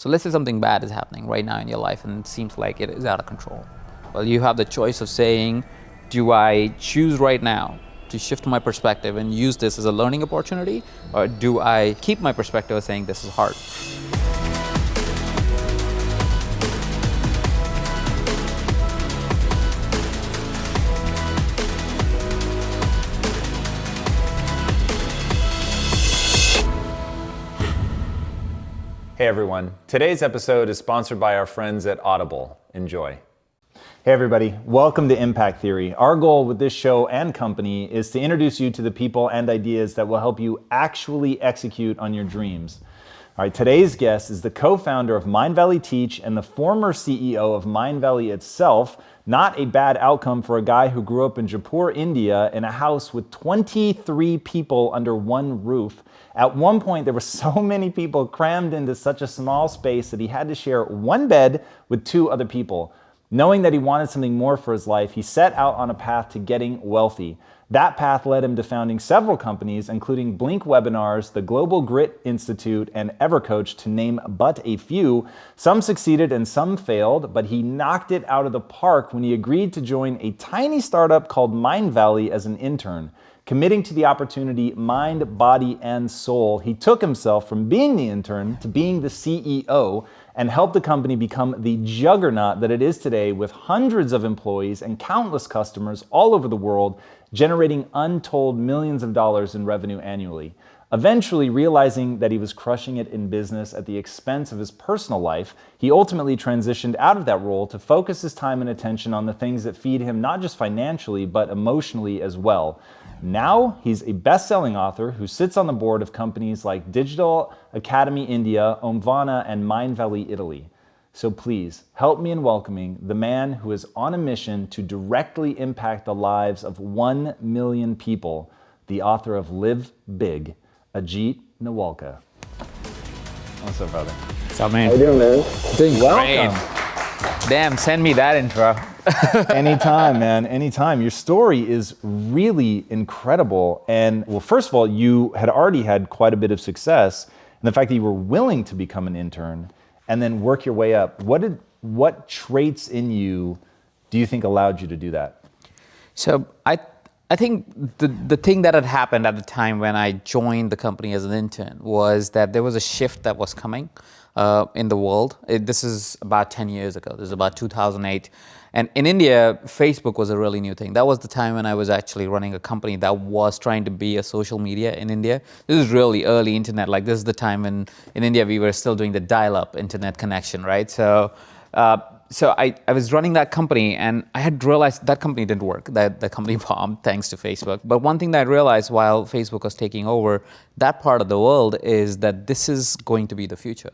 So let's say something bad is happening right now in your life and it seems like it is out of control. Well, you have the choice of saying, do I choose right now to shift my perspective and use this as a learning opportunity, or do I keep my perspective of saying this is hard? Hey everyone, today's episode is sponsored by our friends at Audible. Enjoy. Hey everybody, welcome to Impact Theory. Our goal with this show and company is to introduce you to the people and ideas that will help you actually execute on your dreams. All right, today's guest is the co-founder of Mindvalley Teach and the former CEO of Mindvalley itself. Not a bad outcome for a guy who grew up in Jaipur, India, in a house with 23 people under one roof. At one point, there were so many people crammed into such a small space that he had to share one bed with two other people. Knowing that he wanted something more for his life, he set out on a path to getting wealthy. That path led him to founding several companies, including Blink Webinars, the Global Grit Institute, and EverCoach, to name but a few. Some succeeded and some failed, but he knocked it out of the park when he agreed to join a tiny startup called Mindvalley as an intern. Committing to the opportunity mind, body, and soul, he took himself from being the intern to being the CEO and helped the company become the juggernaut that it is today, with hundreds of employees and countless customers all over the world, generating untold millions of dollars in revenue annually. Eventually realizing that he was crushing it in business at the expense of his personal life, he ultimately transitioned out of that role to focus his time and attention on the things that feed him not just financially, but emotionally as well. Now, he's a best-selling author who sits on the board of companies like Digital Academy India, Omvana, and Mindvalley Italy. So please, help me in welcoming the man who is on a mission to directly impact the lives of 1 million people, the author of Live Big, Ajit Nawalkha. What's up, brother? What's up, man? How you doing, man? Doing Welcome. great. Damn, send me that intro. Anytime, man, anytime. Your story is really incredible. And well, first of all, you had already had quite a bit of success. And the fact that you were willing to become an intern and then work your way up, what traits in you do you think allowed you to do that? So I think the thing that had happened at the time when I joined the company as an intern was that there was a shift that was coming in the world. This is about 10 years ago. This is about 2008. And in India, Facebook was a really new thing. That was the time when I was actually running a company that was trying to be a social media in India. This is really early internet. Like, this is the time when in India we were still doing the dial-up internet connection, right? So I was running that company, and I had realized that company didn't work. That the company bombed thanks to Facebook. But one thing that I realized while Facebook was taking over that part of the world is that this is going to be the future.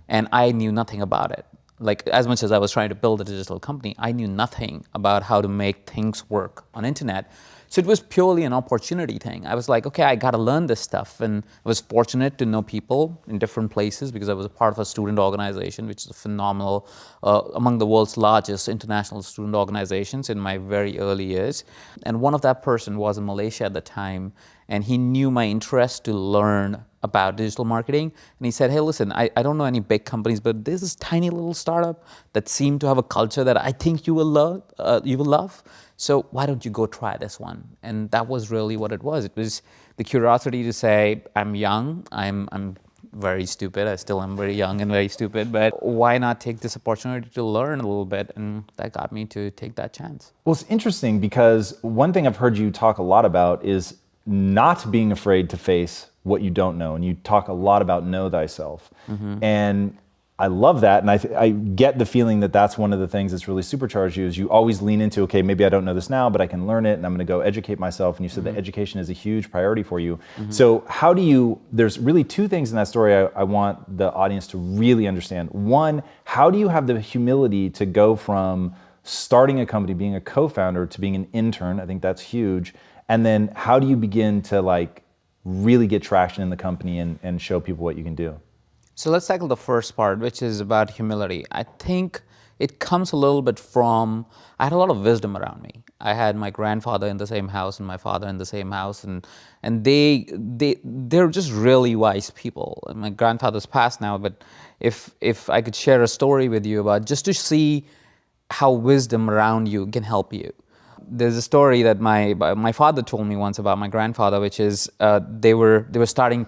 And I knew nothing about it. Like, as much as I was trying to build a digital company, I knew nothing about how to make things work on internet. So it was purely an opportunity thing. I was like, okay, I got to learn this stuff. And I was fortunate to know people in different places because I was a part of a student organization, which is a phenomenal, among the world's largest international student organizations in my very early years. And one of that person was in Malaysia at the time, and he knew my interest to learn about digital marketing. And he said, hey, listen, I don't know any big companies, but there's this tiny little startup that seemed to have a culture that I think you will love. So why don't you go try this one? And that was really what it was. It was the curiosity to say, I'm young, I'm very stupid. I still am very young and very stupid, but why not take this opportunity to learn a little bit? And that got me to take that chance. Well, it's interesting because one thing I've heard you talk a lot about is not being afraid to face what you don't know. And you talk a lot about know thyself. And I love that. And I get the feeling that that's one of the things that's really supercharged you, is you always lean into, okay, maybe I don't know this now, but I can learn it and I'm going to go educate myself. And you said that education is a huge priority for you. So how do you, there's really two things in that story I want the audience to really understand. One, how do you have the humility to go from starting a company, being a co-founder, to being an intern? I think that's huge. And then how do you begin to like really get traction in the company and show people what you can do? So let's tackle the first part, which is about humility. I think it comes a little bit from, I had a lot of wisdom around me. I had my grandfather in the same house and my father in the same house, and they're just really wise people. And my grandfather's passed now, but if I could share a story with you about just to see how wisdom around you can help you. There's a story that my father told me once about my grandfather, which is they were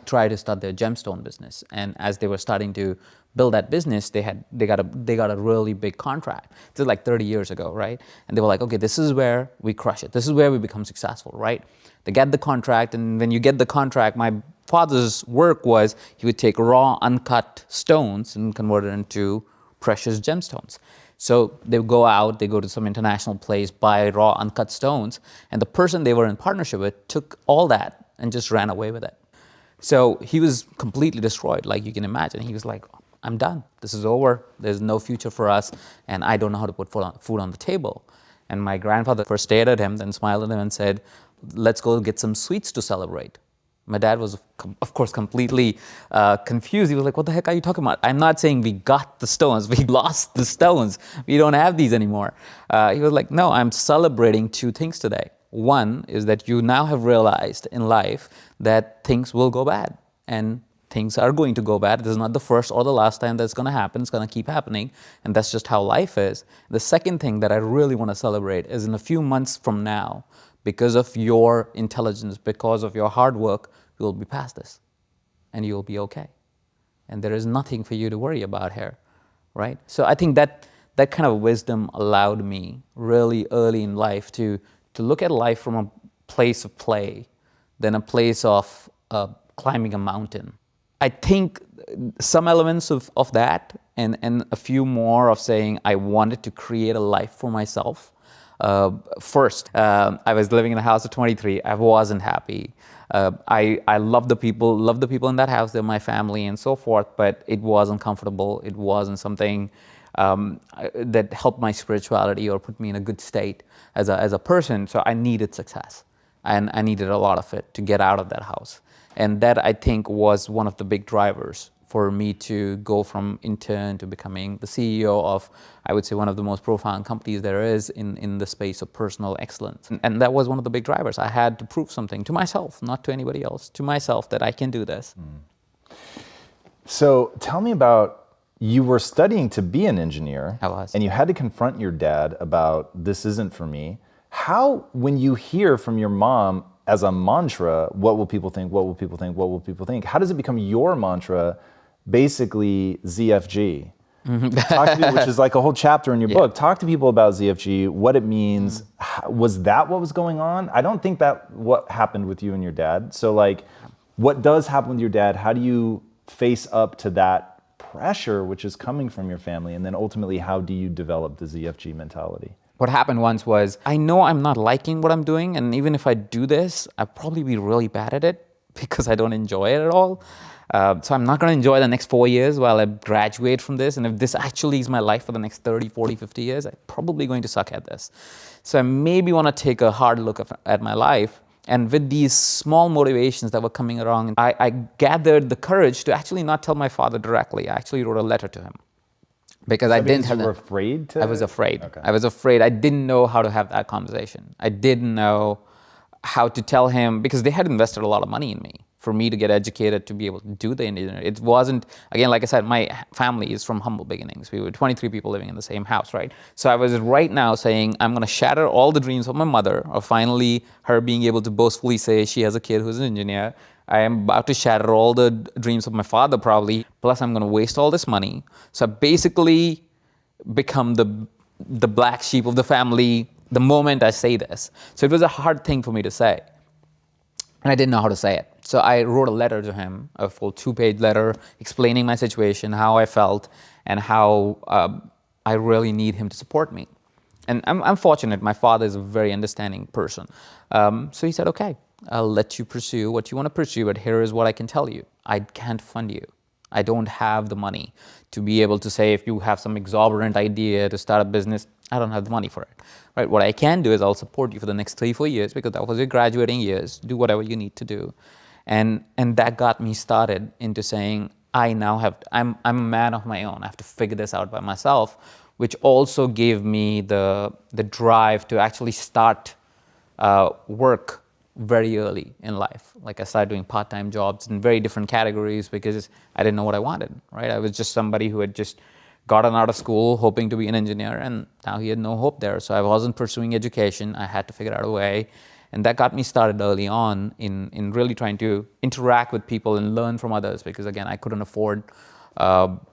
try to start their gemstone business, and as they were starting to build that business, they got a really big contract. This is like 30 years ago, right? And they were like, okay, this is where we crush it. This is where we become successful, right? They get the contract, and when you get the contract, my father's work was he would take raw, uncut stones and convert it into precious gemstones. So they would go out, they go to some international place, buy raw, uncut stones, and the person they were in partnership with took all that and just ran away with it. So he was completely destroyed, like you can imagine. He was like, I'm done. This is over. There's no future for us, and I don't know how to put food on the table. And my grandfather first stared at him, then smiled at him and said, let's go get some sweets to celebrate. My dad was, of course, completely confused. He was like, what the heck are you talking about? I'm not saying we got the stones. We lost the stones. We don't have these anymore. He was like, no, I'm celebrating two things today. One is that you now have realized in life that things will go bad. And things are going to go bad. This is not the first or the last time that's going to happen. It's going to keep happening. And that's just how life is. The second thing that I really want to celebrate is in a few months from now, because of your intelligence, because of your hard work, you will be past this and you will be okay. And there is nothing for you to worry about here, right? So I think that kind of wisdom allowed me really early in life to look at life from a place of play than a place of climbing a mountain. I think some elements of that and a few more of saying I wanted to create a life for myself. First, I was living in a house of 23. I wasn't happy. I love the people in that house. They're my family and so forth, but it wasn't comfortable. It wasn't something that helped my spirituality or put me in a good state as a person. So I needed success, and I needed a lot of it to get out of that house. And that, I think, was one of the big drivers for me to go from intern to becoming the CEO of, I would say, one of the most profound companies there is in the space of personal excellence. And that was one of the big drivers. I had to prove something to myself, not to anybody else, to myself, that I can do this. So tell me about, you were studying to be an engineer. I was. And you had to confront your dad about, this isn't for me. How, when you hear from your mom as a mantra, what will people think, what will people think, what will people think? How does it become your mantra, basically ZFG? Talk to me, which is like a whole chapter in your book. Talk to people about ZFG, what it means. Was that what was going on? I don't think that what happened with you and your dad. So like, what does happen with your dad? How do you face up to that pressure which is coming from your family? And then ultimately, how do you develop the ZFG mentality? What happened once was, I know I'm not liking what I'm doing, and even if I do this, I'll probably be really bad at it because I don't enjoy it at all. So I'm not going to enjoy the next 4 years while I graduate from this. And if this actually is my life for the next 30, 40, 50 years, I'm probably going to suck at this. So I maybe want to take a hard look at my life. And with these small motivations that were coming along, I gathered the courage to actually not tell my father directly. I actually wrote a letter to him. Because I didn't have. You were afraid to? I was afraid. Okay. I was afraid. I didn't know how to have that conversation. I didn't know how to tell him, because they had invested a lot of money in me for me to get educated to be able to do the engineering. It wasn't, again, like I said, my family is from humble beginnings. We were 23 people living in the same house, right? So I was right now saying, I'm going to shatter all the dreams of my mother, of finally her being able to boastfully say she has a kid who's an engineer. I am about to shatter all the dreams of my father, probably. Plus, I'm going to waste all this money. So I basically become the black sheep of the family the moment I say this. So it was a hard thing for me to say. And I didn't know how to say it. So I wrote a letter to him, a full 2-page letter explaining my situation, how I felt, and how I really need him to support me. And I'm fortunate. My father is a very understanding person. So he said, okay, I'll let you pursue what you want to pursue, but here is what I can tell you. I can't fund you. I don't have the money to be able to say, if you have some exorbitant idea to start a business, I don't have the money for it. Right? What I can do is I'll support you for the next 3-4 years, because that was your graduating years. Do whatever you need to do. And that got me started into saying, I'm a man of my own. I have to figure this out by myself, which also gave me the drive to actually start work very early in life. Like I started doing part-time jobs in very different categories because I didn't know what I wanted, right? I was just somebody who had just gotten out of school hoping to be an engineer, and now he had no hope there. So I wasn't pursuing education. I had to figure out a way. And that got me started early on in really trying to interact with people and learn from others, because again, I couldn't afford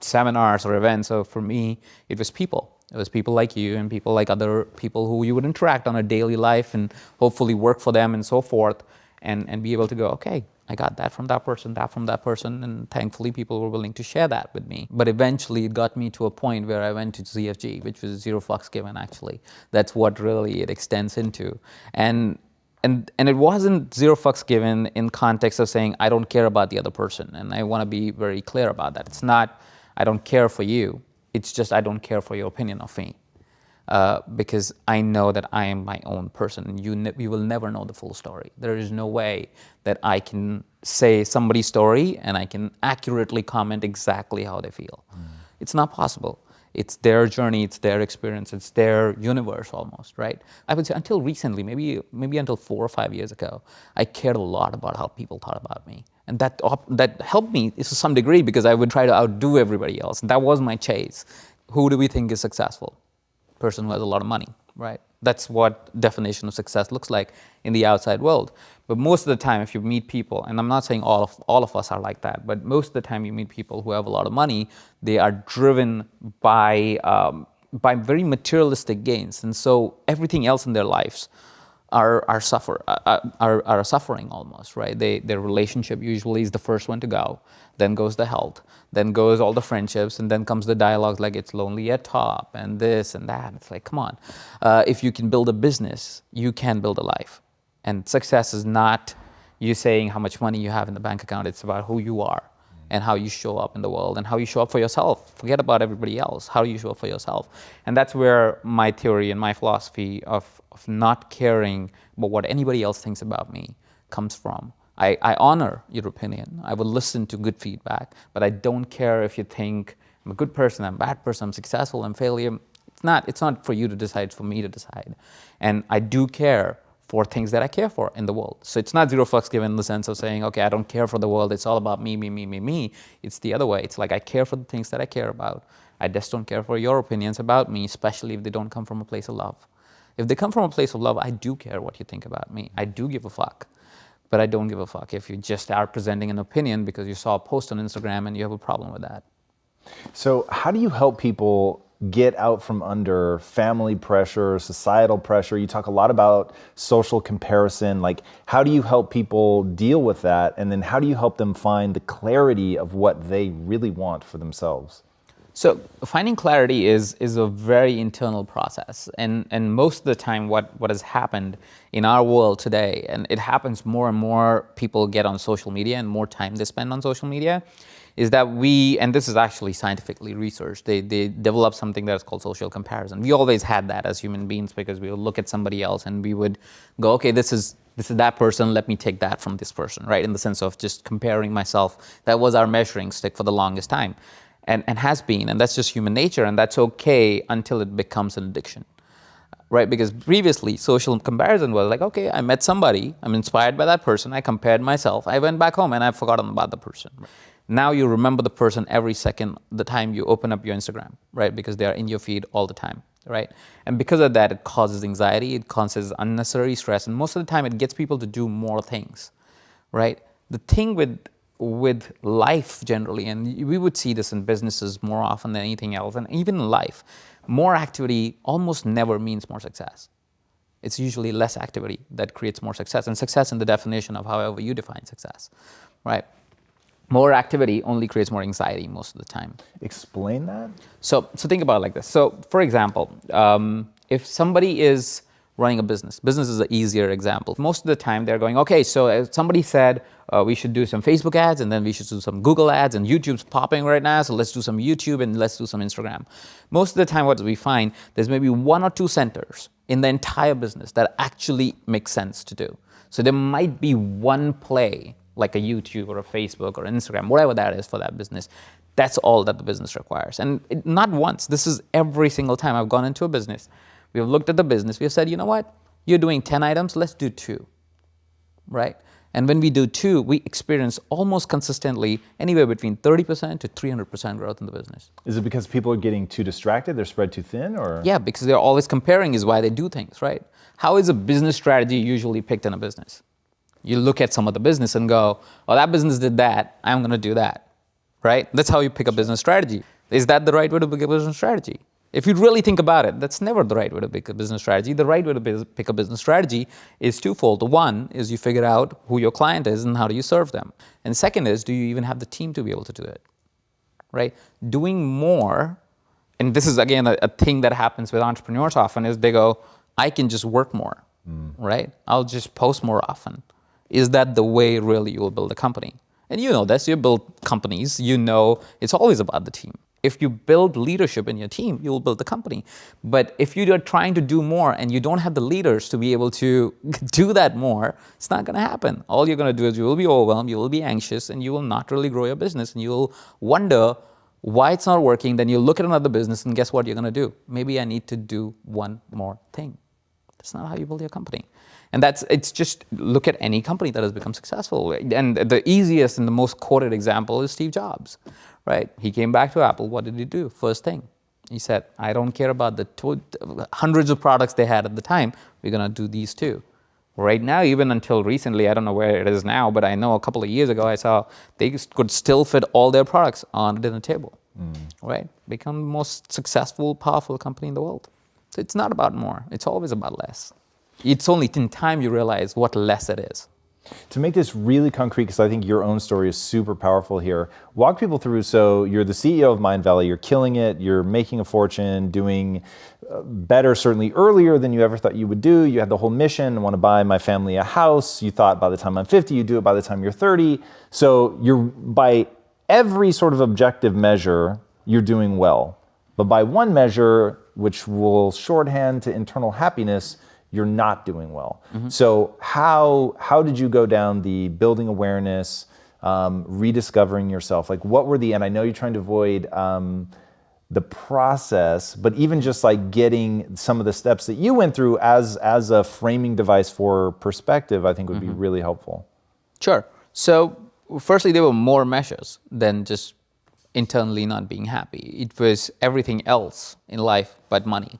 seminars or events. So for me, it was people. It was people like you and people like other people who you would interact on a daily life and hopefully work for them and so forth, and be able to go, okay, I got that from that person, and thankfully people were willing to share that with me. But eventually it got me to a point where I went to ZFG, which was zero fucks given actually. That's what really it extends into. And it wasn't zero fucks given in context of saying I don't care about the other person, and I want to be very clear about that. It's not I don't care for you, it's just I don't care for your opinion of me, because I know that I am my own person. You will never know the full story. There is no way that I can say somebody's story and I can accurately comment exactly how they feel. It's not possible. It's their journey, it's their experience, it's their universe almost, right? I would say until recently, maybe until 4 or 5 years ago, I cared a lot about how people thought about me. And that helped me to some degree, because I would try to outdo everybody else. That was my chase. Who do we think is successful? Person who has a lot of money, right? That's what definition of success looks like in the outside world. But most of the time, if you meet people, and I'm not saying all of us are like that, but most of the time you meet people who have a lot of money, they are driven by very materialistic gains, and so everything else in their lives are suffering almost, right? Their relationship usually is the first one to go, then goes the health, then goes all the friendships, and then comes the dialogues like it's lonely at top and this and that. It's like, come on. If you can build a business, you can build a life. And success is not you saying how much money you have in the bank account. It's about who you are and how you show up in the world and how you show up for yourself. Forget about everybody else. How do you show up for yourself? And that's where my theory and my philosophy of not caring about what anybody else thinks about me comes from. I honor your opinion. I will listen to good feedback, but I don't care if you think I'm a good person, I'm a bad person, I'm successful, I'm failure. It's not for you to decide, it's for me to decide. And I do care for things that I care for in the world. So it's not zero fucks given in the sense of saying, okay, I don't care for the world, it's all about me, me, me, me, me. It's the other way. It's like I care for the things that I care about. I just don't care for your opinions about me, especially if they don't come from a place of love. If they come from a place of love, I do care what you think about me. I do give a fuck. But I don't give a fuck if you just are presenting an opinion because you saw a post on Instagram and you have a problem with that. So how do you help people get out from under family pressure, societal pressure? You talk a lot about social comparison. Like, how do you help people deal with that? And then how do you help them find the clarity of what they really want for themselves? So finding clarity is a very internal process. And most of the time what has happened in our world today, and it happens more and more, people get on social media and more time they spend on social media, is that and this is actually scientifically researched, they develop something that is called social comparison. We always had that as human beings because we would look at somebody else and we would go, okay, this is that person, let me take that from this person, right? In the sense of just comparing myself. That was our measuring stick for the longest time. And has been, and that's just human nature, and that's okay until it becomes an addiction, right? Because previously, social comparison was like, okay, I met somebody, I'm inspired by that person, I compared myself, I went back home and I've forgotten about the person. Now you remember the person every second, the time you open up your Instagram, right? Because they are in your feed all the time, right? And because of that, it causes anxiety, it causes unnecessary stress, and most of the time it gets people to do more things, right? The thing with life generally, and we would see this in businesses more often than anything else, and even in life, more activity almost never means more success. It's usually less activity that creates more success, and success in the definition of however you define success, right? More activity only creates more anxiety most of the time. Explain that? So think about it like this. So for example, if somebody is running a business is an easier example. Most of the time they're going, okay, so somebody said we should do some Facebook ads, and then we should do some Google ads, and YouTube's popping right now, so let's do some YouTube and let's do some Instagram. Most of the time what we find, there's maybe 1 or 2 centers in the entire business that actually make sense to do. So there might be one play, like a YouTube or a Facebook or Instagram, whatever that is for that business. That's all that the business requires. And not once, this is every single time I've gone into a business. We've looked at the business, we've said, you know what, you're doing 10 items, let's do 2, right? And when we do 2, we experience almost consistently anywhere between 30% to 300% growth in the business. Is it because people are getting too distracted, they're spread too thin, or? Yeah, because they're always comparing is why they do things, right? How is a business strategy usually picked in a business? You look at some of the business and go, oh, that business did that, I'm gonna do that, right? That's how you pick a business strategy. Is that the right way to pick a business strategy? If you really think about it, that's never the right way to pick a business strategy. The right way to pick a business strategy is twofold. The one is you figure out who your client is and how do you serve them. And second is, do you even have the team to be able to do it, right? Doing more, and this is again a thing that happens with entrepreneurs often, is they go, I can just work more, right? I'll just post more often. Is that the way really you will build a company? And you know this, you build companies, you know it's always about the team. If you build leadership in your team, you will build the company. But if you're trying to do more and you don't have the leaders to be able to do that more, it's not gonna happen. All you're gonna do is you will be overwhelmed, you will be anxious, and you will not really grow your business, and you'll wonder why it's not working. Then you'll look at another business and guess what you're gonna do? Maybe I need to do one more thing. That's not how you build your company. And it's just, look at any company that has become successful. And the easiest and the most quoted example is Steve Jobs, right? He came back to Apple, what did he do? First thing, he said, I don't care about the hundreds of products they had at the time, we're gonna do these 2. Right now, even until recently, I don't know where it is now, but I know a couple of years ago I saw they could still fit all their products on a dinner table, right? Become the most successful, powerful company in the world. So it's not about more, it's always about less. It's only in time you realize what less it is. To make this really concrete, because I think your own story is super powerful here, walk people through. So you're the CEO of Mind Valley, you're killing it, you're making a fortune, doing better certainly earlier than you ever thought you would do. You had the whole mission, I want to buy my family a house. You thought by the time I'm 50, you do it by the time you're 30. So you're, by every sort of objective measure, you're doing well. But by one measure, which will shorthand to internal happiness, you're not doing well. So how did you go down the building awareness, rediscovering yourself? Like what were and I know you're trying to avoid the process, but even just like getting some of the steps that you went through as a framing device for perspective, I think would be really helpful. Sure. So firstly, there were more measures than just internally not being happy. It was everything else in life but money.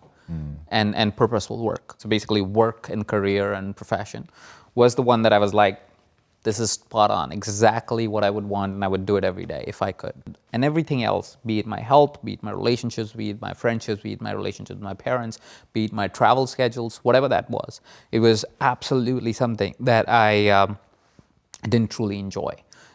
And purposeful work. So basically work and career and profession was the one that I was like, this is spot on, exactly what I would want, and I would do it every day if I could. And everything else, be it my health, be it my relationships, be it my friendships, be it my relationships with my parents, be it my travel schedules, whatever that was, it was absolutely something that I didn't truly enjoy,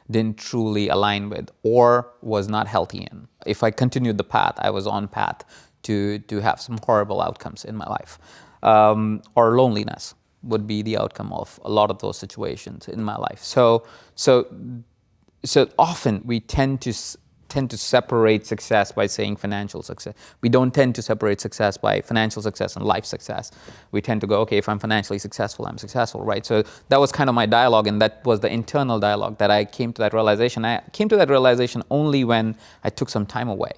didn't truly align with, or was not healthy in. If I continued the path, I was on path to have some horrible outcomes in my life. Or loneliness would be the outcome of a lot of those situations in my life. So often we tend to separate success by saying financial success. We don't tend to separate success by financial success and life success. We tend to go, okay, if I'm financially successful, I'm successful, right? So that was kind of my dialogue, and that was the internal dialogue that I came to that realization. I came to that realization only when I took some time away.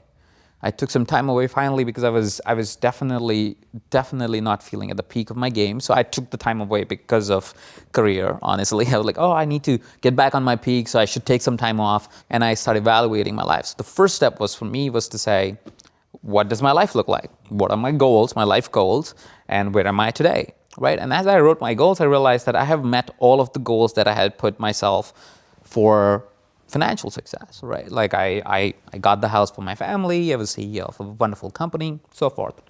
I took some time away finally because I was definitely not feeling at the peak of my game. So I took the time away because of career, honestly. I was like, oh, I need to get back on my peak, so I should take some time off. And I started evaluating my life. So the first step was for me was to say, what does my life look like? What are my goals, my life goals, and where am I today, right? And as I wrote my goals, I realized that I have met all of the goals that I had put myself for financial success, right? Like I got the house for my family, I was CEO of a wonderful company, so forth.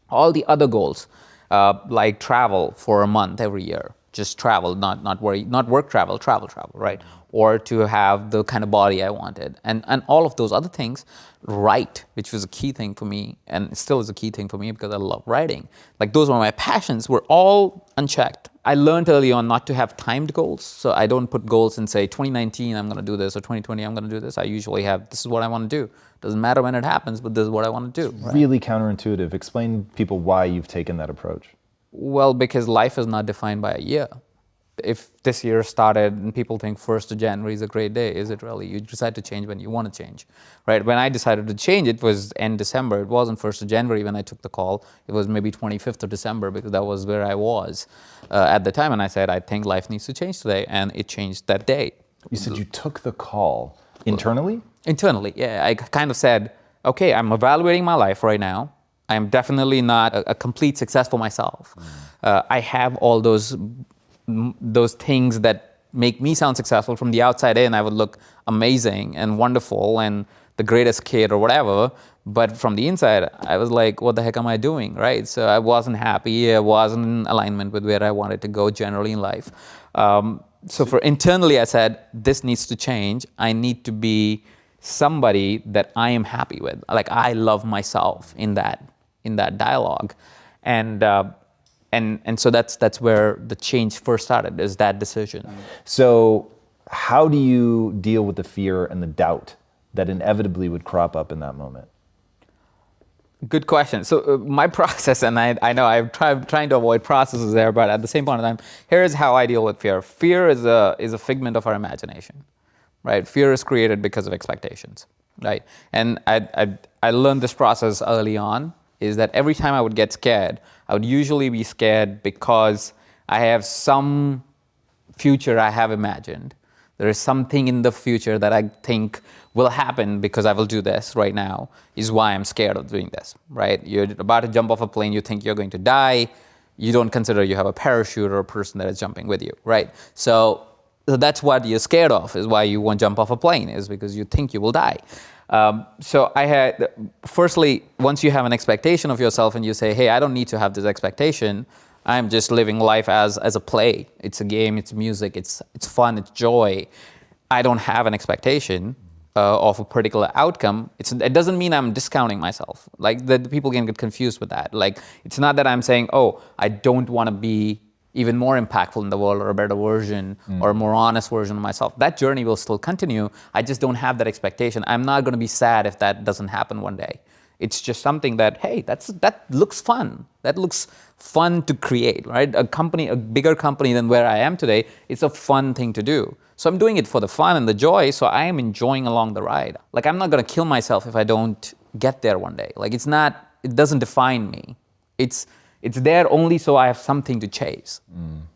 All the other goals, like travel for a month every year, just travel, not work travel, right? Or to have the kind of body I wanted. And all of those other things, write, which was a key thing for me, and still is a key thing for me because I love writing. Like those were my passions, were all unchecked. I learned early on not to have timed goals. So I don't put goals and say 2019, I'm gonna do this, or 2020, I'm gonna do this. I usually have, this is what I wanna do. Doesn't matter when it happens, but this is what I wanna do. Right? Really counterintuitive. Explain people why you've taken that approach. Well, because life is not defined by a year. if this year started and people think 1st of January is a great day, is it really? You decide to change when you want to change, right? When I decided to change, it was end December. It wasn't 1st of January when I took the call. It was maybe 25th of December because that was where I was at the time. And I said, I think life needs to change today. And it changed that day. You said you took the call internally? Internally, yeah. I kind of said, okay, I'm evaluating my life right now. I'm definitely not a complete success for myself. I have all those things that make me sound successful. From the outside in, I would look amazing and wonderful and the greatest kid or whatever. But from the inside, I was like, what the heck am I doing, right? So I wasn't happy. I wasn't in alignment with where I wanted to go generally in life. So for internally, I said, this needs to change. I need to be somebody that I am happy with. Like, I love myself in that dialogue. And so that's where the change first started, is that decision. So how do you deal with the fear and the doubt that inevitably would crop up in that moment? Good question. So my process, and I know I'm trying to avoid processes there, but at the same point in time, here's how I deal with fear. Fear is a figment of our imagination, right? Fear is created because of expectations, right? And I learned this process early on, is that every time I would get scared, I would usually be scared because I have some future I have imagined. There is something in the future that I think will happen because I will do this right now, is why I'm scared of doing this, right? You're about to jump off a plane, you think you're going to die, you don't consider you have a parachute or a person that is jumping with you, right? So that's what you're scared of, is why you won't jump off a plane, is because you think you will die. So I had, firstly, once you have an expectation of yourself and you say, hey, I don't need to have this expectation, I'm just living life as a play. It's a game, it's music, it's fun, it's joy. I don't have an expectation of a particular outcome. It doesn't mean I'm discounting myself. Like, the people can get confused with that. Like, it's not that I'm saying, oh, I don't want to be even more impactful in the world, or a better version, or a more honest version of myself. That journey will still continue. I just don't have that expectation. I'm not going to be sad if that doesn't happen one day. It's just something that, hey, that looks fun. That looks fun to create, right? A bigger company than where I am today, it's a fun thing to do. So I'm doing it for the fun and the joy, so I am enjoying along the ride. Like, I'm not gonna kill myself if I don't get there one day. Like, it doesn't define me. It's there only so I have something to chase,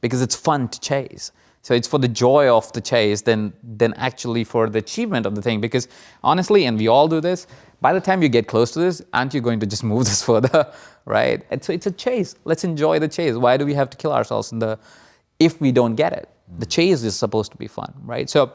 because it's fun to chase. So it's for the joy of the chase than actually for the achievement of the thing. Because honestly, and we all do this, by the time you get close to this, aren't you going to just move this further, right? And so it's a chase. Let's enjoy the chase. Why do we have to kill ourselves if we don't get it? The chase is supposed to be fun, right? So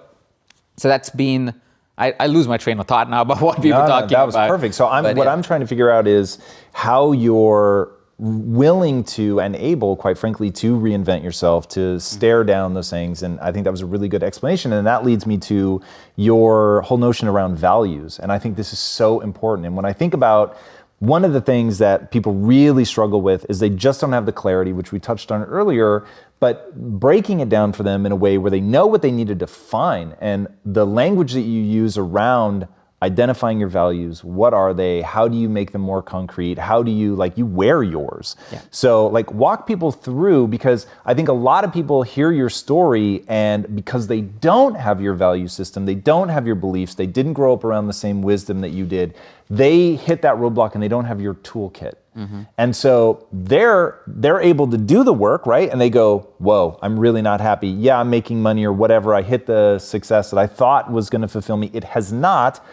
that's been, I lose my train of thought now about what we were talking about. That was perfect. So I'm trying to figure out is how you're willing to and able, quite frankly, to reinvent yourself, to stare down those things. And I think that was a really good explanation. And that leads me to your whole notion around values. And I think this is so important. And when I think about one of the things that people really struggle with is they just don't have the clarity, which we touched on earlier, but breaking it down for them in a way where they know what they need to define, and the language that you use around identifying your values. What are they? How do you make them more concrete? How do you, you wear yours? Yeah. So walk people through, because I think a lot of people hear your story, and because they don't have your value system, they don't have your beliefs, they didn't grow up around the same wisdom that you did, they hit that roadblock and they don't have your toolkit. Mm-hmm. And so they're able to do the work, right? And they go, whoa, I'm really not happy. Yeah, I'm making money or whatever. I hit the success that I thought was going to fulfill me. It has not.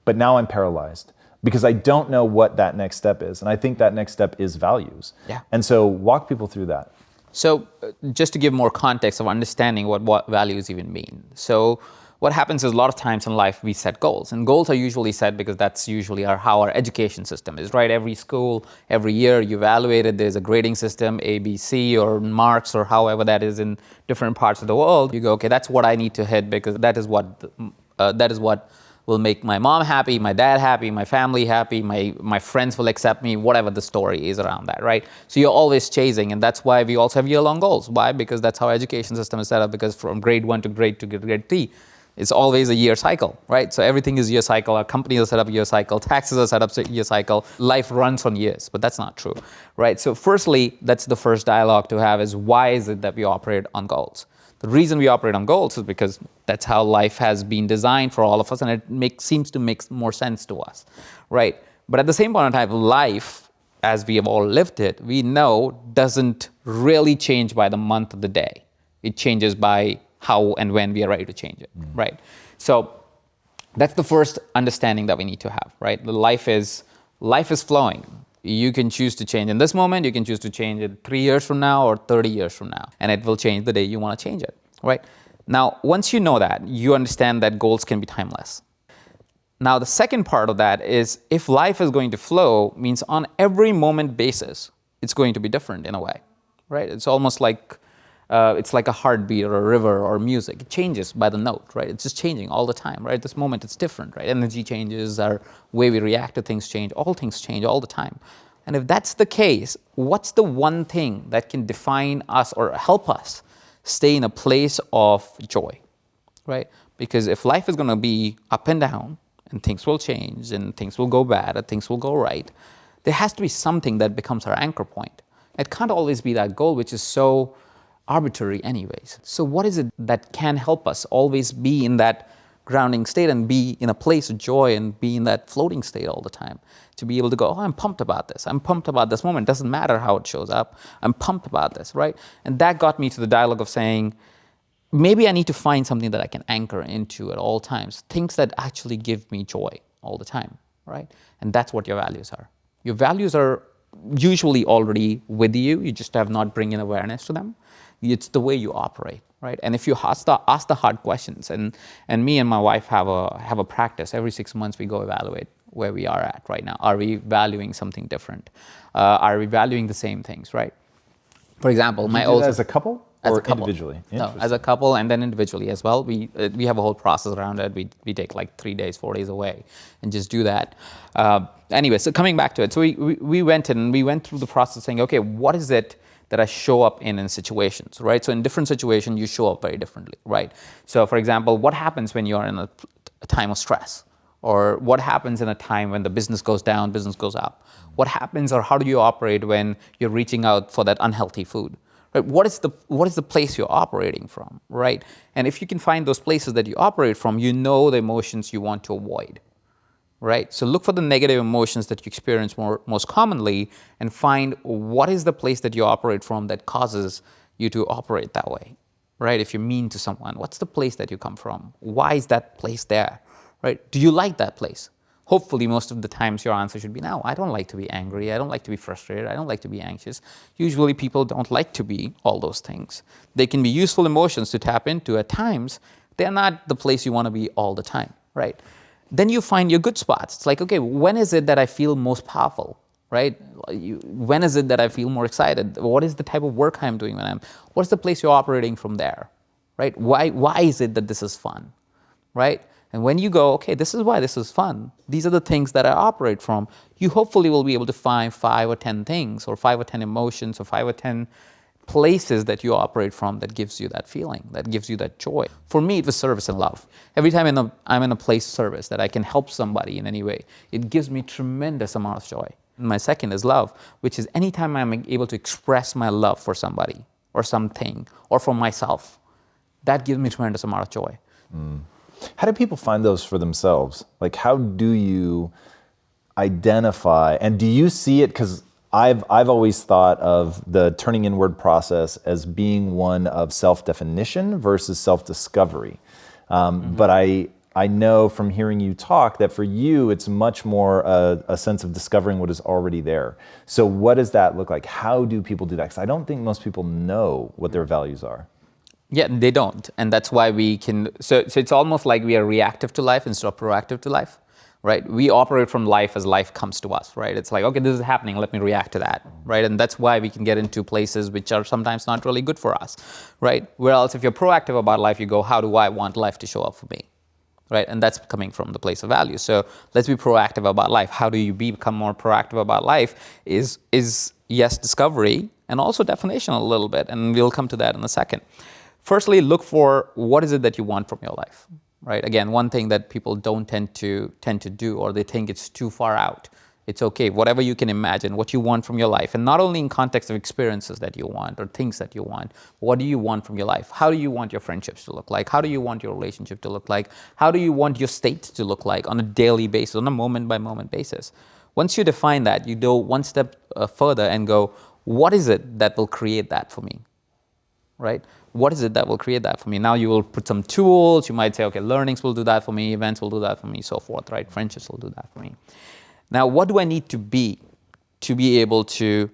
But now I'm paralyzed because I don't know what that next step is. And I think that next step is values. Yeah. And so walk people through that. So just to give more context of understanding what values even mean. So what happens is, a lot of times in life we set goals. And goals are usually set because that's usually how our education system is, right? Every school, every year you evaluate it. There's a grading system, A, B, C, or marks, or however that is in different parts of the world. You go, okay, that's what I need to hit because that is what will make my mom happy, my dad happy, my family happy, my friends will accept me, whatever the story is around that, right? So you're always chasing, and that's why we also have year-long goals. Why? Because that's how our education system is set up, because from grade 1 to grade 3, it's always a year cycle, right? So everything is year cycle. Our companies are set up year cycle. Taxes are set up year cycle. Life runs on years, but that's not true, right? So firstly, that's the first dialogue to have, is why is it that we operate on goals? The reason we operate on goals is because that's how life has been designed for all of us, and seems to make more sense to us, right? But at the same point in time, life, as we have all lived it, we know doesn't really change by the month of the day. It changes by how and when we are ready to change it, right? So that's the first understanding that we need to have, right? Life is flowing. You can choose to change in this moment, you can choose to change it 3 years from now or 30 years from now, and it will change the day you want to change it, right? Now, once you know that, you understand that goals can be timeless. Now, the second part of that is if life is going to flow, means on every moment basis, it's going to be different in a way, right? It's almost like it's like a heartbeat or a river or music. It changes by the note, right? It's just changing all the time, right? This moment, it's different, right? Energy changes, our way we react to things change all the time. And if that's the case, what's the one thing that can define us or help us stay in a place of joy, right? Because if life is going to be up and down, and things will change, and things will go bad, and things will go right, there has to be something that becomes our anchor point. It can't always be that goal, which is so arbitrary anyways. So what is it that can help us always be in that grounding state and be in a place of joy and be in that floating state all the time? To be able to go, oh, I'm pumped about this. I'm pumped about this moment. Doesn't matter how it shows up. I'm pumped about this, right? And that got me to the dialogue of saying, maybe I need to find something that I can anchor into at all times, things that actually give me joy all the time, right? And that's what your values are. Your values are usually already with you. You just have not bringing awareness to them. It's the way you operate, right? And if you ask the hard questions, and me and my wife have a practice. Every 6 months we go evaluate where we are at right now. Are we valuing something different? Are we valuing the same things, right? For example, my old as a couple. As or a couple. Individually? No, as a couple and then individually as well. We have a whole process around it. We take like 3 days, 4 days away and just do that. Anyway, so coming back to it. So we went through the process saying, okay, what is it that I show up in situations, right? So in different situations, you show up very differently, right? So for example, what happens when you're in a time of stress? Or what happens in a time when the business goes down, business goes up? What happens or how do you operate when you're reaching out for that unhealthy food? Right? What is the place you're operating from, right? And if you can find those places that you operate from, you know the emotions you want to avoid, right? So look for the negative emotions that you experience most commonly and find what is the place that you operate from that causes you to operate that way, right? If you're mean to someone, what's the place that you come from? Why is that place there, right? Do you like that place? Hopefully, most of the times your answer should be, no, I don't like to be angry. I don't like to be frustrated. I don't like to be anxious. Usually people don't like to be all those things. They can be useful emotions to tap into at times. They're not the place you want to be all the time, right? Then you find your good spots. It's like, okay, when is it that I feel most powerful, right? When is it that I feel more excited? What is the type of work I'm doing what's the place you're operating from there, right? Why is it that this is fun, right? And when you go, okay, this is why this is fun. These are the things that I operate from. You hopefully will be able to find 5 or 10 things or 5 or 10 emotions or 5 or 10 places that you operate from that gives you that feeling, that gives you that joy. For me, it was service and love. Every time I'm in a place of service that I can help somebody in any way, it gives me tremendous amount of joy. And my second is love, which is anytime I'm able to express my love for somebody or something or for myself, that gives me tremendous amount of joy. How do people find those for themselves? Like, how do you identify, and do you see it? Because I've always thought of the turning inward process as being one of self-definition versus self-discovery. But I know from hearing you talk that for you, it's much more a sense of discovering what is already there. So what does that look like? How do people do that? Because I don't think most people know what their values are. Yeah, they don't. And that's why we can, so it's almost like we are reactive to life instead of proactive to life, right? We operate from life as life comes to us, right? It's like, okay, this is happening, let me react to that, right? And that's why we can get into places which are sometimes not really good for us, right? Whereas if you're proactive about life, you go, how do I want life to show up for me, right? And that's coming from the place of value. So let's be proactive about life. How do you become more proactive about life is yes, discovery, and also definition a little bit, and we'll come to that in a second. Firstly, look for what is it that you want from your life, right? Again, one thing that people don't tend to do, or they think it's too far out, It's okay, whatever you can imagine, what you want from your life. And not only in context of experiences that you want or things that you want, what do you want from your life? How do you want your friendships to look like? How do you want your relationship to look like? How do you want your state to look like on a daily basis, on a moment by moment basis? Once you define that, you go one step further and go, what is it that will create that for me? Right? What is it that will create that for me? Now you will put some tools. You might say, okay, learnings will do that for me, events will do that for me, so forth, right? Friendships will do that for me. Now, what do I need to be able to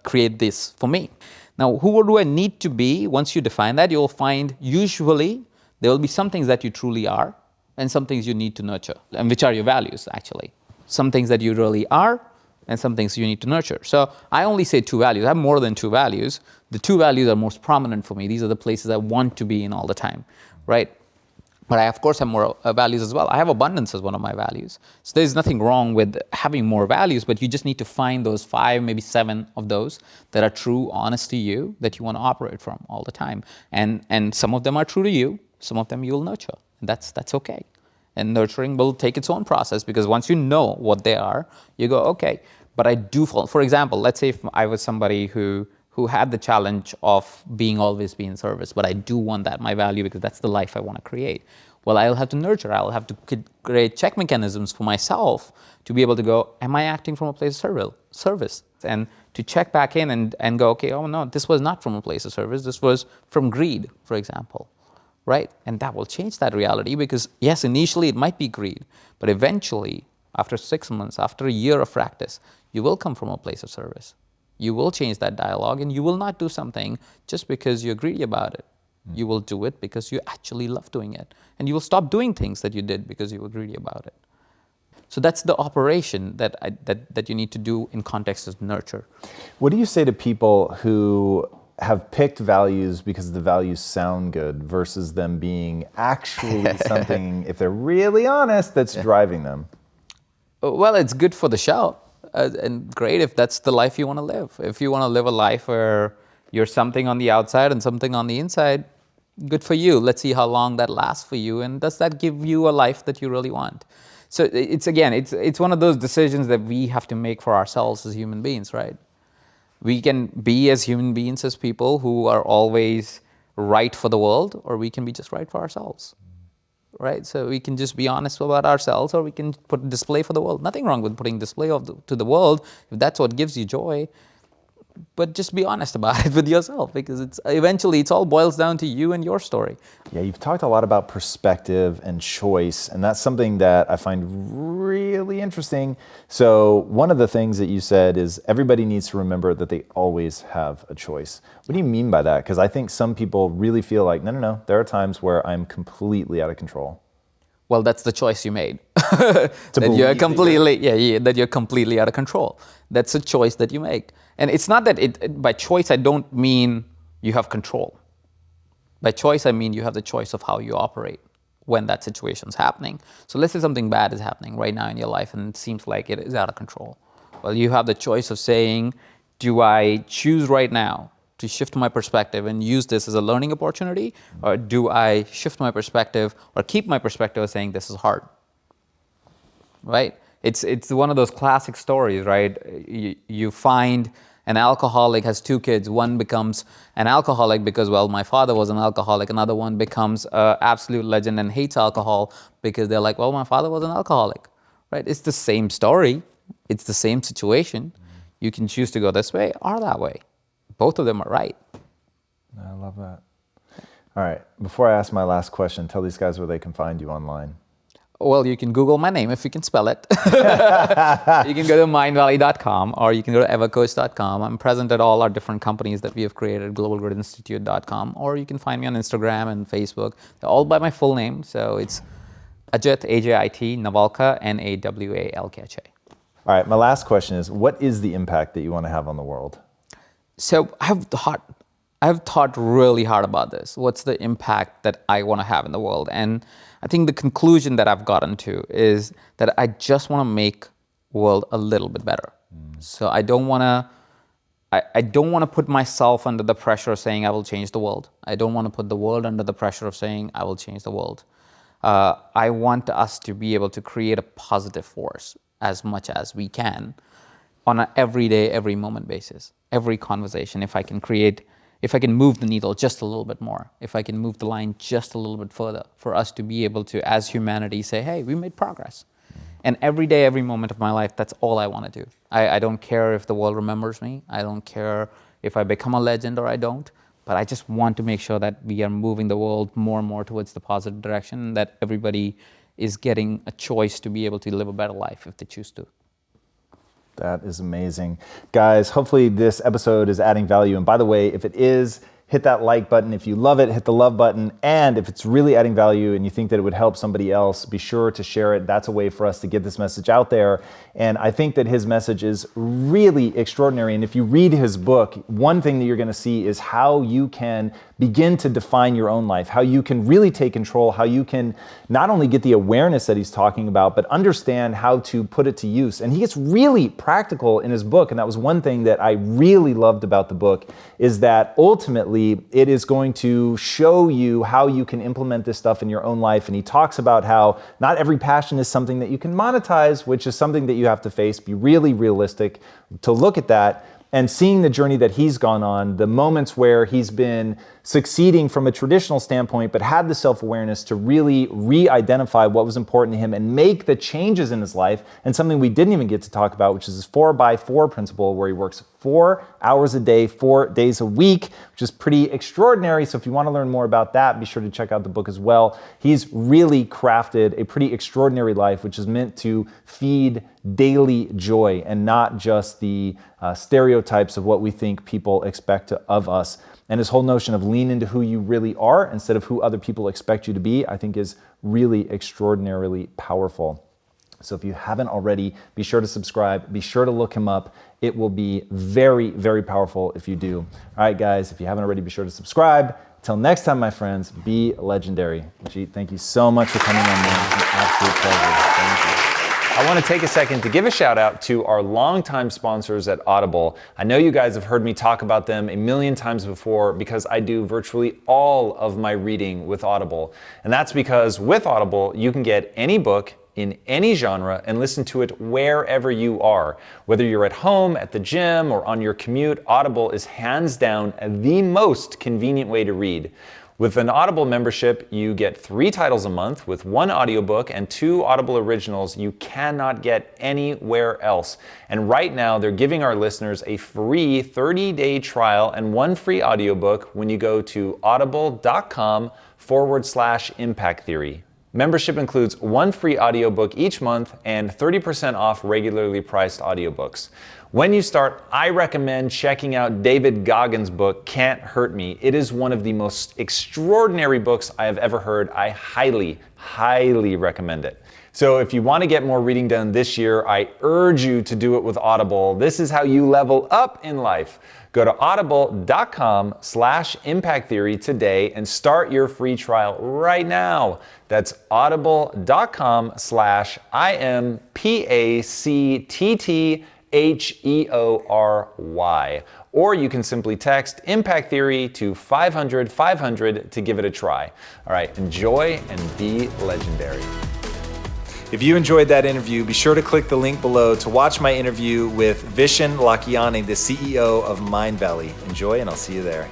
create this for me? Now, who do I need to be? Once you define that, you'll find usually there will be some things that you truly are and some things you need to nurture, and which are your values, actually. Some things that you really are and some things you need to nurture. So I only say 2 values. I have more than 2 values. The 2 values are most prominent for me. These are the places I want to be in all the time, right? But I, of course, have more values as well. I have abundance as one of my values. So there's nothing wrong with having more values, but you just need to find those 5, maybe 7 of those that are true, honest to you, that you want to operate from all the time. And some of them are true to you. Some of them you'll nurture. And that's okay. And nurturing will take its own process, because once you know what they are, you go, okay, but I do fall. For example, let's say if I was somebody who had the challenge of always being in service, but I do want that, my value, because that's the life I want to create. Well, I'll have to nurture, I'll have to create check mechanisms for myself to be able to go, am I acting from a place of service? And to check back in and go, okay, oh no, this was not from a place of service, this was from greed, for example, right? And that will change that reality, because yes, initially it might be greed, but eventually, after 6 months, after a year of practice, you will come from a place of service. You will change that dialogue, and you will not do something just because you're greedy about it. You will do it because you actually love doing it. And you will stop doing things that you did because you were greedy about it. So that's the operation that you need to do in context of nurture. What do you say to people who have picked values because the values sound good versus them being actually something, if they're really honest, that's driving them? Well, it's good for the show. And great if that's the life you want to live. If you want to live a life where you're something on the outside and something on the inside, good for you. Let's see how long that lasts for you. And does that give you a life that you really want? So it's one of those decisions that we have to make for ourselves as human beings, right? We can be as human beings as people who are always right for the world, or we can be just right for ourselves. Right? So we can just be honest about ourselves, or we can put display for the world. Nothing wrong with putting display to the world if that's what gives you joy. But just be honest about it with yourself, because eventually it all boils down to you and your story. Yeah, you've talked a lot about perspective and choice, and that's something that I find really interesting. So one of the things that you said is everybody needs to remember that they always have a choice. What do you mean by that? Because I think some people really feel like, no, there are times where I'm completely out of control. Well, that's the choice you made. that you're completely out of control. That's a choice that you make. And it's not that by choice, I don't mean you have control. By choice, I mean you have the choice of how you operate when that situation's happening. So let's say something bad is happening right now in your life and it seems like it is out of control. Well, you have the choice of saying, do I choose right now to shift my perspective and use this as a learning opportunity? Or do I shift my perspective or keep my perspective of saying this is hard? Right? It's one of those classic stories, right? You find an alcoholic has 2 kids. One becomes an alcoholic because, well, my father was an alcoholic. Another one becomes an absolute legend and hates alcohol because they're like, well, my father was an alcoholic, right? It's the same story. It's the same situation. You can choose to go this way or that way. Both of them are right. I love that. All right. Before I ask my last question, tell these guys where they can find you online. Well, you can Google my name if you can spell it. You can go to mindvalley.com or you can go to evercoach.com. I'm present at all our different companies that we have created, globalgridinstitute.com, or you can find me on Instagram and Facebook. They're all by my full name. So it's Ajit, A-J-I-T, Nawalkha, N-A-W-A-L-K-H-A. All right. My last question is, what is the impact that you want to have on the world? So I've thought really hard about this. What's the impact that I want to have in the world? And I think the conclusion that I've gotten to is that I just want to make the world a little bit better. So I don't want to put myself under the pressure of saying I will change the world. I don't want to put the world under the pressure of saying I will change the world. I want us to be able to create a positive force as much as we can on an everyday, every moment basis, every conversation. If I can move the needle just a little bit more, if I can move the line just a little bit further, for us to be able to, as humanity, say, hey, we made progress. And every day, every moment of my life, that's all I want to do. I don't care if the world remembers me. I don't care if I become a legend or I don't. But I just want to make sure that we are moving the world more and more towards the positive direction, that everybody is getting a choice to be able to live a better life if they choose to. That is amazing. Guys, hopefully this episode is adding value. And by the way, if it is, hit that like button. If you love it, hit the love button. And if it's really adding value and you think that it would help somebody else, be sure to share it. That's a way for us to get this message out there. And I think that his message is really extraordinary. And if you read his book, one thing that you're going to see is how you can begin to define your own life, how you can really take control, how you can not only get the awareness that he's talking about, but understand how to put it to use. And he gets really practical in his book. And that was one thing that I really loved about the book, is that ultimately it is going to show you how you can implement this stuff in your own life. And he talks about how not every passion is something that you can monetize, which is something that you have to face. Be really realistic to look at that. And seeing the journey that he's gone on, the moments where he's been succeeding from a traditional standpoint, but had the self-awareness to really re-identify what was important to him and make the changes in his life. And something we didn't even get to talk about, which is his 4x4 principle, where he works 4 hours a day, 4 days a week, which is pretty extraordinary. So if you want to learn more about that, be sure to check out the book as well. He's really crafted a pretty extraordinary life, which is meant to feed daily joy and not just the stereotypes of what we think people expect of us. And his whole notion of lean into who you really are instead of who other people expect you to be, I think is really extraordinarily powerful. So if you haven't already, be sure to subscribe, be sure to look him up. It will be very, very powerful if you do. All right, guys, if you haven't already, be sure to subscribe. Till next time, my friends, be legendary. Ajit, thank you so much for coming on, man. It's an absolute pleasure. Thank you. I want to take a second to give a shout out to our longtime sponsors at Audible. I know you guys have heard me talk about them a million times before because I do virtually all of my reading with Audible. And that's because with Audible, you can get any book in any genre and listen to it wherever you are. Whether you're at home, at the gym, or on your commute, Audible is hands down the most convenient way to read. With an Audible membership, you get 3 titles a month with 1 audiobook and 2 Audible originals you cannot get anywhere else. And right now, they're giving our listeners a free 30-day trial and 1 free audiobook when you go to audible.com/impact theory. Membership includes 1 free audiobook each month and 30% off regularly priced audiobooks. When you start, I recommend checking out David Goggins' book, Can't Hurt Me. It is one of the most extraordinary books I have ever heard. I highly, highly recommend it. So if you want to get more reading done this year, I urge you to do it with Audible. This is how you level up in life. Go to audible.com/impact theory today and start your free trial right now. That's audible.com/IMPACTTHEORY. Or you can simply text Impact Theory to 500 500 to give it a try. All right, enjoy and be legendary. If you enjoyed that interview, be sure to click the link below to watch my interview with Vishen Lakhiani, the CEO of Mindvalley. Enjoy, and I'll see you there.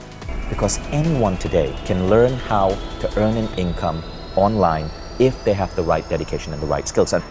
Because anyone today can learn how to earn an income online if they have the right dedication and the right skill set.